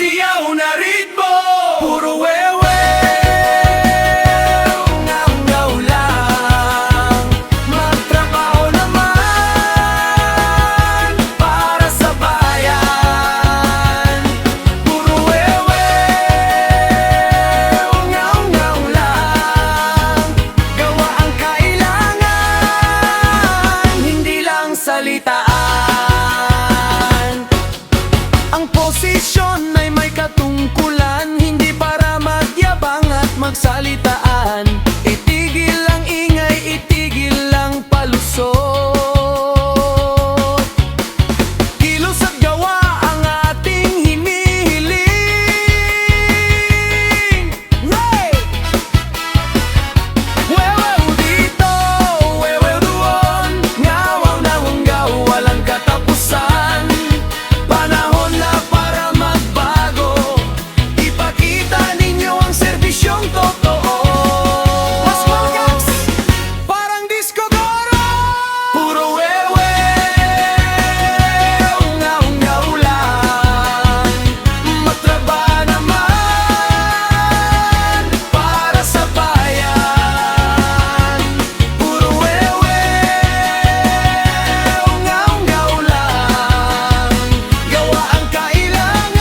siyaw na ritmo. Puro wewe, ngaw-ngaw lang. Magtrabaho naman para sa bayan. Puro wewe, ngaw-ngaw lang. Gawa ang kailangan, hindi lang salitaan. Ang posisyon ay may katungkulan, hindi para magyabang at magsalitaan. Itigil ang ingay, itigil ang palusot. Kilos at gawa ang ating hinihiling. Right! Wewew dito, wewew doon, ngawaw na wanggaw, walang katapusan. Panahon na para magbago, ipakita ninyo ang serbisyong totoo. Mas magags, parang disco goro. Puro wewe, ngaw-ngaw lang. Magtrabaho naman para sa bayan. Puro wewe, ngaw-ngaw lang. Gawa ang kailangan,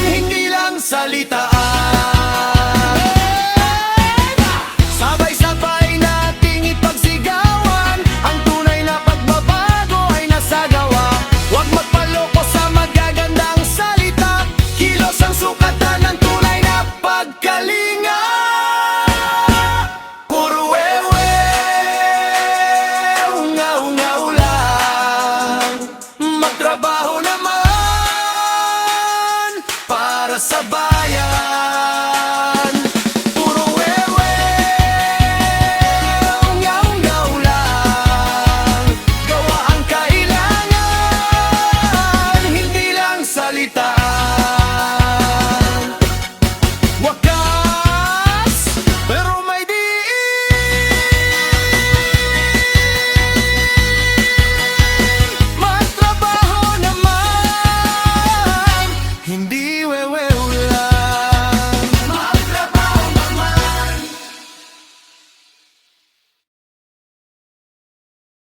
hindi lang salitaan. Sabay-sabay nating ipagsigawan, ang tunay na pagbabago ay nasagawa. Huwag magpaloko sa magagandang salita, kilos ang sukatan ng tunay na pagkalinga. Puro wewe, ngaw-ngaw lang. Magtrabaho naman para sa bayan.